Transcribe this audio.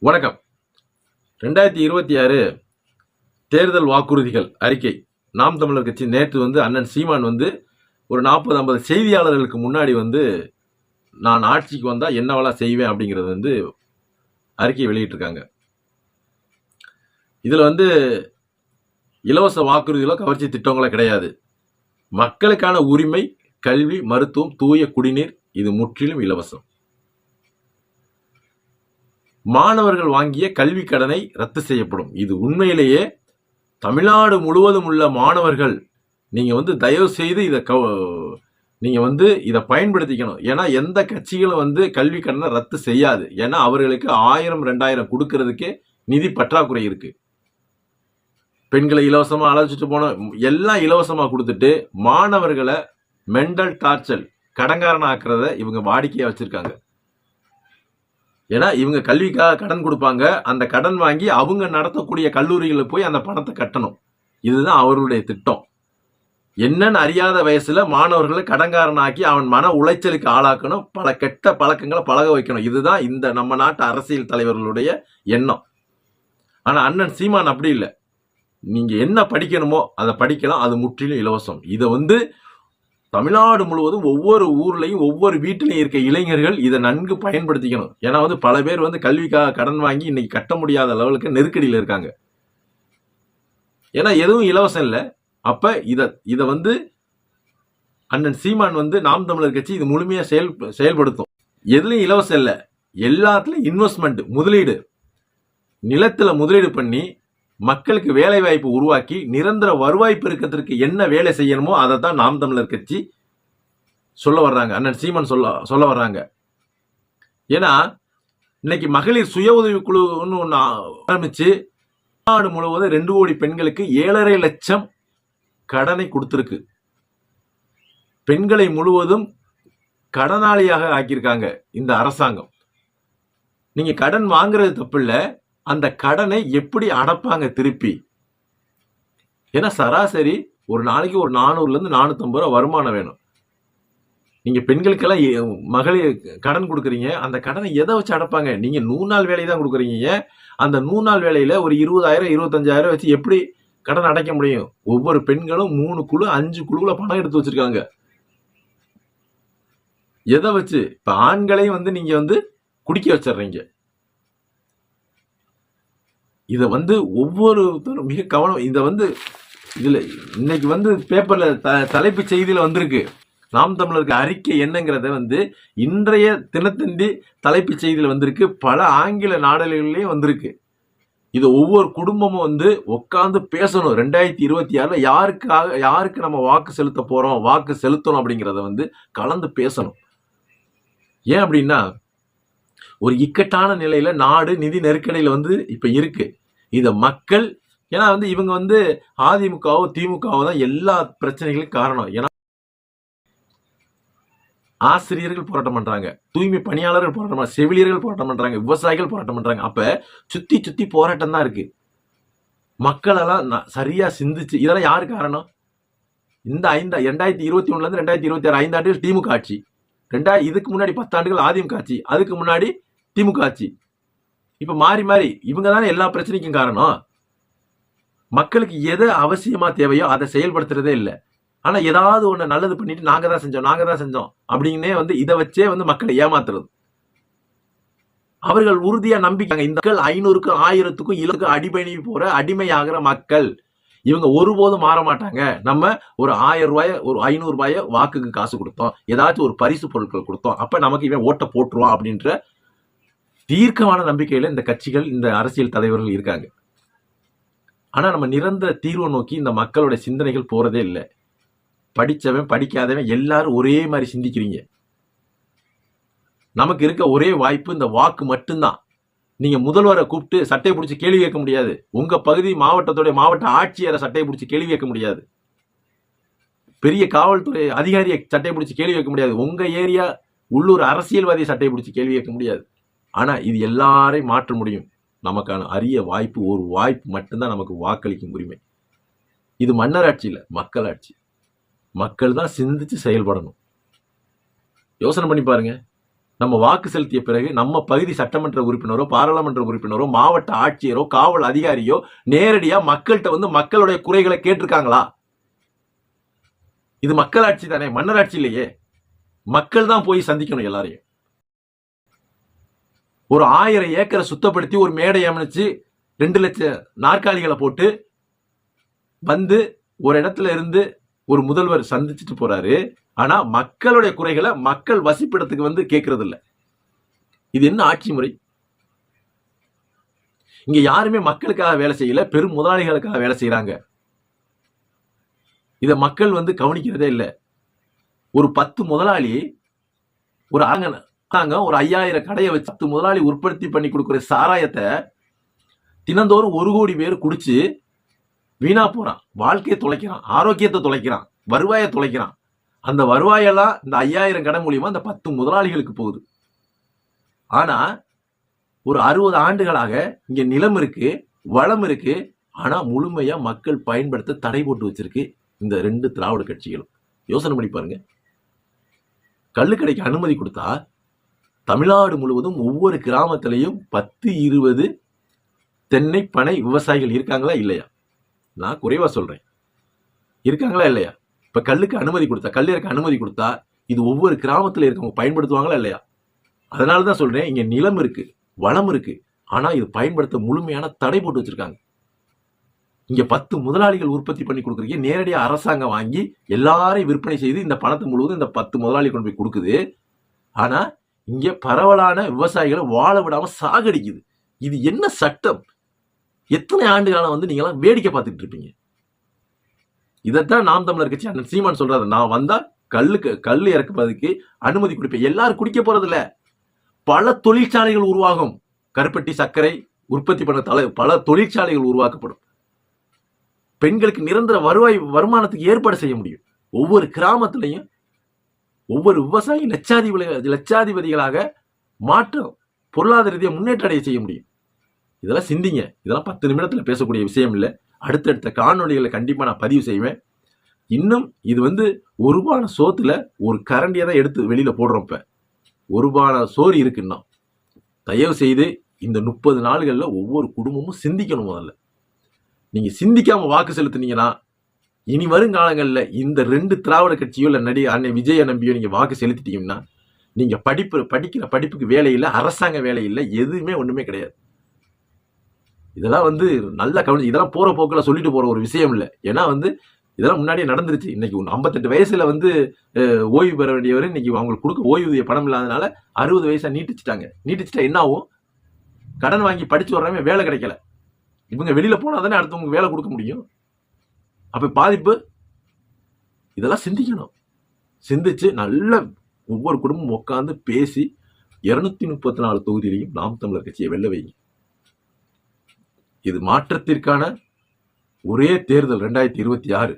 வணக்கம். 2026 தேர்தல் வாக்குறுதிகள் அறிக்கை. நாம் தமிழர் கட்சி நேற்று அண்ணன் சீமான் ஒரு 40-50 செய்தியாளர்களுக்கு முன்னாடி நான் ஆட்சிக்கு வந்தா என்னவெல்லாம் செய்வேன் அப்படிங்கிறது அறிக்கை வெளியிட்டிருக்காங்க. இதுல இலவச வாக்குறுதிகளோ கவர்ச்சி திட்டங்களோ கிடையாது. மக்களுக்கான உரிமை, கல்வி, மருத்துவம், தூய குடிநீர் இது முற்றிலும் இலவசம். மாணவர்கள் வாங்கிய கல்வி கடனை ரத்து செய்யப்படும். இது உண்மையிலேயே தமிழ்நாடு முழுவதும் உள்ள மாணவர்கள் நீங்க தயவு செய்து நீங்க இதை பயன்படுத்திக்கணும். ஏன்னா எந்த கட்சிகளும் கல்வி கடனை ரத்து செய்யாது. ஏன்னா அவர்களுக்கு 1000-2000 கொடுக்கறதுக்கே நிதி பற்றாக்குறை இருக்கு. பெண்களை இலவசமா அழைச்சிட்டு போன எல்லாம் இலவசமா கொடுத்துட்டு மாணவர்களை மென்டல் டார்ச்சர் கடன்காரன் ஆக்குறத இவங்க வாடிக்கையா வச்சிருக்காங்க. ஏன்னா இவங்க கல்விக்காக கடன் கொடுப்பாங்க. அந்த கடன் வாங்கி அவங்க நடத்தக்கூடிய கல்லூரிகளில் போய் அந்த பணத்தை கட்டணும். இதுதான் அவர்களுடைய திட்டம். என்னன்னு அறியாத வயசுல மாணவர்களை கடன்காரனாக்கி அவன் மன உளைச்சலுக்கு ஆளாக்கணும், பல கெட்ட பழக்கங்களை பழக வைக்கணும். இதுதான் இந்த நம்ம நாட்டு அரசியல் தலைவர்களுடைய எண்ணம். ஆனா அண்ணன் சீமான் அப்படி இல்லை. நீங்க என்ன படிக்கணுமோ அதை படிக்கலாம், அது முற்றிலும் இலவசம். இதை தமிழ்நாடு முழுவதும் ஒவ்வொரு ஊர்லையும் ஒவ்வொரு வீட்டிலையும் இருக்க இளைஞர்கள் இதை நன்கு பயன்படுத்திக்கணும். ஏன்னா பல பேர் கல்விக்காக கடன் வாங்கி இன்னைக்கு கட்ட முடியாத லெவலுக்கு நெருக்கடியில் இருக்காங்க. ஏன்னா எதுவும் இலவசம் இல்லை. அப்ப இதை அண்ணன் சீமான் நாம் தமிழர் கட்சி இது முழுமையா செயல்படுத்தும். எதுலையும் இலவசம் இல்லை, எல்லாத்துலயும் இன்வெஸ்ட்மெண்ட், முதலீடு, நிலத்துல முதலீடு பண்ணி மக்களுக்கு வேலை வாய்ப்பு உருவாக்கி நிரந்தர வருவாய் பெருக்கத்திற்கு என்ன வேலை செய்யணுமோ அதை தான் நாம் தமிழர் கட்சி சொல்ல வர்றாங்க. அண்ணன் சீமான் சொல்ல வர்றாங்க. ஏன்னா இன்னைக்கு மகளிர் சுய உதவி குழுன்னு ஒன்று ஆரம்பிச்சு நாடு முழுவதும் 2 கோடி பெண்களுக்கு 7.5 லட்சம் கடனை கொடுத்துருக்கு. பெண்களை முழுவதும் கடனாளியாக ஆக்கியிருக்காங்க இந்த அரசாங்கம். நீங்க கடன் வாங்குறது தப்பு இல்லை, அந்த கடனை எப்படி அடைப்பாங்க திருப்பி? ஏன்னா சராசரி ஒரு நாளைக்கு ஒரு 400-450 ரூபா வருமானம் வேணும். நீங்க பெண்களுக்கெல்லாம் மகளிர் கடன் கொடுக்குறீங்க, அந்த கடனை எதை வச்சு அடைப்பாங்க? நீங்க 100 நாள் வேலை தான் கொடுக்குறீங்க. அந்த 100 நாள் வேலையில ஒரு 20,000-25,000 வச்சு எப்படி கடன் அடைக்க முடியும்? ஒவ்வொரு பெண்களும் 3 குழு 5 குழுல பணம் எடுத்து வச்சிருக்காங்க. எதை வச்சு? இப்ப ஆண்களையும் நீங்க குடிக்க வச்சிடுறீங்க. இதை ஒவ்வொருத்தரும் மிக கவனம். இதை இதுல இன்னைக்கு பேப்பர்ல தலைப்பு செய்தியில வந்திருக்கு. நாம் தமிழருக்கு அறிக்கை என்னங்கிறத இன்றைய தினத்தந்தி தலைப்பு செய்தியில வந்திருக்கு. பல ஆங்கில நாடுகளிலேயும் வந்திருக்கு. இது ஒவ்வொரு குடும்பமும் உட்கார்ந்து பேசணும். 2026 யாருக்கு நம்ம வாக்கு செலுத்த போறோம், வாக்கு செலுத்தணும் அப்படிங்கிறத கலந்து பேசணும். ஏன் அப்படின்னா ஒரு இக்கட்டான நிலையில நாடு நிதி நெருக்கடியில இப்ப இருக்கு. இத மக்கள், ஏன்னா இவங்க அதிமுகவோ திமுகவோ தான் எல்லா பிரச்சனைகளுக்கும் காரணம். ஏன்னா ஆசிரியர்கள் போராட்டம் பண்றாங்க, தூய்மை பணியாளர்கள் போராட்டம் பண்றாங்க, செவிலியர்கள் போராட்டம் பண்றாங்க, விவசாயிகள் போராட்டம் பண்றாங்க. அப்ப சுத்தி போராட்டம் தான் இருக்கு. மக்கள் எல்லாம் சரியா சிந்திச்சு இதெல்லாம் யாரு காரணம்? இந்த 2021 இருந்து 2026 5 ஆண்டுகள் திமுக ஆட்சி, இதுக்கு முன்னாடி 10 ஆண்டுகள் அதிமுக ஆட்சி, அதுக்கு முன்னாடி திமுக ஆட்சி. இப்ப மாறி இவங்க தானே எல்லா பிரச்சனைக்கும் காரணம். மக்களுக்கு எது அவசியமா தேவையோ அதை செயல்படுத்துறதே இல்லை. ஆனா ஏதாவது ஒண்ணு நல்லது பண்ணிட்டு நாங்க தான் செஞ்சோம் அப்படின்னே இதை வச்சே மக்களை ஏமாத்துறது. அவர்கள் உறுதியா நம்பிக்காங்க இந்த 500க்கும் 1000க்கும் இலக்கு அடிபணி போற அடிமையாகிற மக்கள். இவங்க ஒருபோதும் மாற மாட்டாங்க. நம்ம ஒரு 1000 ரூபாய் ஒரு 500 ரூபாய வாக்குக்கு காசு கொடுத்தோம், ஏதாச்சும் ஒரு பரிசு பொருட்கள் கொடுத்தோம், அப்ப நமக்கு இவன் ஓட்ட போட்டுருவான் அப்படின்ற தீர்க்கமான நம்பிக்கையில இந்த கட்சிகள், இந்த அரசியல் தலைவர்கள் இருக்காங்க. ஆனா நம்ம நிரந்தர தீர்வை நோக்கி இந்த மக்களுடைய சிந்தனைகள் போறதே இல்லை. படிச்சவன் படிக்காதவன் எல்லாரும் ஒரே மாதிரி சிந்திக்கிறீங்க. நமக்கு இருக்க ஒரே வாய்ப்பு இந்த வாக்கு மட்டும்தான். நீங்க முதல்வரை கூப்பிட்டு சட்டையை பிடிச்சி கேள்வி கேட்க முடியாது. உங்க பகுதி மாவட்ட ஆட்சியரை சட்டையை பிடிச்சி கேள்வி கேட்க முடியாது. பெரிய காவல்துறை அதிகாரியை சட்டையை பிடிச்சி கேள்வி கேட்க முடியாது. உங்க ஏரியா உள்ளூர் அரசியல்வாதியை சட்டையை பிடிச்சி கேள்வி கேட்க முடியாது. ஆனா இது எல்லாரையும் மாற்ற முடியும். நமக்கான அரிய வாய்ப்பு, ஒரு வாய்ப்பு மட்டும்தான் நமக்கு வாக்களிக்கும் உரிமை. இது மன்னராட்சி இல்லை, மக்களாட்சி. மக்கள் தான் சிந்திச்சு செயல்படணும். யோசனை பண்ணி பாருங்க. நம்ம வாக்கு செலுத்திய பிறகு நம்ம பகுதி சட்டமன்ற உறுப்பினரோ பாராளுமன்ற உறுப்பினரோ மாவட்ட ஆட்சியரோ காவல் அதிகாரியோ நேரடியா மக்கள்கிட்ட வந்து மக்களுடைய குறைகளை கேட்டிருக்காங்களா? இது மக்களாட்சி தானே, மன்னராட்சி இல்லையே. மக்கள் தான் போய் சந்திக்கணும் எல்லாரையும். ஒரு 1000 ஏக்கரை சுத்தப்படுத்தி ஒரு மேடை அமைச்சு 2 லட்சம் நாற்காலிகளை போட்டு வந்து ஒரு இடத்துல இருந்து ஒரு முதல்வர் சந்திச்சுட்டு போறாரு. ஆனா மக்களுடைய குறைகளை மக்கள் வசிப்பிடத்துக்கு வந்து கேட்கறது இல்ல. இது என்ன ஆட்சி முறை? இங்க யாருமே மக்களுக்காக வேலை செய்யல, பெரும் முதலாளிகளுக்காக வேலை செய்யறாங்க. இத மக்கள் வந்து கவனிக்கிறதே இல்லை. ஒரு 10 முதலாளி ஒரு ஒரு 5000 கடையை வச்சு 10 முதலாளி உற்பத்தி பண்ணி கொடுக்குற சாராயத்தை தினந்தோறும் 1 கோடி பேர் குடிச்சு வீணா போறான், வாழ்க்கையை தொலைக்கிறான், ஆரோக்கியத்தை தொலைக்கிறான், வருவாயை தொலைக்கிறான். அந்த வருவாயெல்லாம் இந்த 5000 கடை மூலியமா இந்த 10 முதலாளிகளுக்கு போகுது. ஆனா ஒரு 60 ஆண்டுகளாக இங்க நிலம் இருக்கு, வளம் இருக்கு. ஆனா முழுமையா மக்கள் பயன்படுத்த தடை போட்டு வச்சிருக்கு இந்த 2 திராவிட கட்சிகளும். யோசனை பண்ணி பாருங்க. கள்ளுக்கடைக்கு அனுமதி கொடுத்தா தமிழ்நாடு முழுவதும் ஒவ்வொரு கிராமத்திலையும் 10-20 தென்னை பனை விவசாயிகள் இருக்காங்களா இல்லையா? நான் குறைவா சொல்றேன், இருக்காங்களா இல்லையா? இப்ப கல்லுக்கு அனுமதி கொடுத்தா, கல்லிறக்க அனுமதி கொடுத்தா இது ஒவ்வொரு கிராமத்துல இருக்கவங்க பயன்படுத்துவாங்களா இல்லையா? அதனாலதான் சொல்றேன், இங்க நிலம் இருக்கு, வளம் இருக்கு. ஆனா இது பயன்படுத்த முழுமையான தடை போட்டு வச்சிருக்காங்க. இங்க 10 முதலாளிகள் உற்பத்தி பண்ணி கொடுக்குறீங்க, நேரடியா அரசாங்கம் வாங்கி எல்லாரையும் விற்பனை செய்து இந்த பணத்தை முழுவதும் இந்த 10 முதலாளி கொண்டு போய் கொடுக்குது. ஆனா இங்க பரவலான விவசாயிகளை வாழ விடாம சாகடிக்குது. இது என்ன சட்டம்? எத்தனை ஆண்டு காலம் வந்து நீங்க எல்லாம் வேடிக்கை பார்த்துட்டு இருப்பீங்க? இதைத்தான் நாம் தமிழர் கட்சி அண்ணன் சீமான் சொல்றாரு. நான் வந்தா கல்லு இறக்குவதற்கு அனுமதி கொடுப்பேன். எல்லாரும் குடிக்க போறது இல்ல, பல தொழிற்சாலைகள் உருவாகும். கருப்பட்டி சர்க்கரை உற்பத்தி பண்ண பல தொழிற்சாலைகள் உருவாக்கப்படும். பெண்களுக்கு நிரந்தர வருமானத்துக்கு ஏற்பாடு செய்ய முடியும். ஒவ்வொரு கிராமத்திலையும் ஒவ்வொரு விவசாயி லட்சாதிபதிகளாக மாற்றம், பொருளாதார ரீதியாக முன்னேற்ற அடைய செய்ய முடியும். இதெல்லாம் சிந்திங்க. இதெல்லாம் 10 நிமிடத்துல பேசக்கூடிய விஷயம் இல்லை. அடுத்தடுத்த காணொலிகளை கண்டிப்பா நான் பதிவு செய்வேன். இன்னும் இது வந்து 1 பான சோத்துல ஒரு கரண்டியை தான் எடுத்து வெளியில போடுறோம். இப்ப 1 பான சோறு இருக்குன்னா தயவு செய்து இந்த 30 நாள்கள்ல ஒவ்வொரு குடும்பமும் சிந்திக்கணும். முதல்ல நீங்க சிந்திக்காம வாக்கு செலுத்தினீங்கன்னா இனி வரும் காலங்கள்ல இந்த 2 திராவிட கட்சியோ இல்ல அன்னை விஜய நம்பியோ நீங்க வாக்கு செலுத்திட்டீங்கன்னா நீங்க படிக்கிற படிப்புக்கு வேலை இல்லை, அரசாங்க வேலை இல்லை, எதுவுமே ஒண்ணுமே கிடையாது. இதெல்லாம் வந்து நல்லா கவனிச்சு, இதெல்லாம் போற போக்குல சொல்லிட்டு போற ஒரு விஷயம் இல்லை. ஏன்னா வந்து இதெல்லாம் முன்னாடியே நடந்துருச்சு. இன்னைக்கு 58 வயசுல வந்து ஓய்வு பெற வேண்டியவர் இன்னைக்கு அவங்களுக்கு கொடுக்க ஓய்வூதிய பணம் இல்லாதனால 60 வயசா நீட்டிச்சுட்டாங்க. நீட்டிச்சுட்டா என்ன ஆகும்? கடன் வாங்கி படிச்சு வர்றவங்க வேலை கிடைக்கல. இவங்க வெளியில போனா தானே அடுத்தவங்க வேலை கொடுக்க முடியும். அப்ப பாதிப்பு. இதெல்லாம் சிந்திக்கணும். சிந்திச்சு நல்ல ஒவ்வொரு குடும்பமும் உட்கார்ந்து பேசி 234 தொகுதியிலையும் நாம் தமிழர் கட்சியை வெல்ல வைங்க. இது மாற்றத்திற்கான ஒரே தேர்தல் 2026.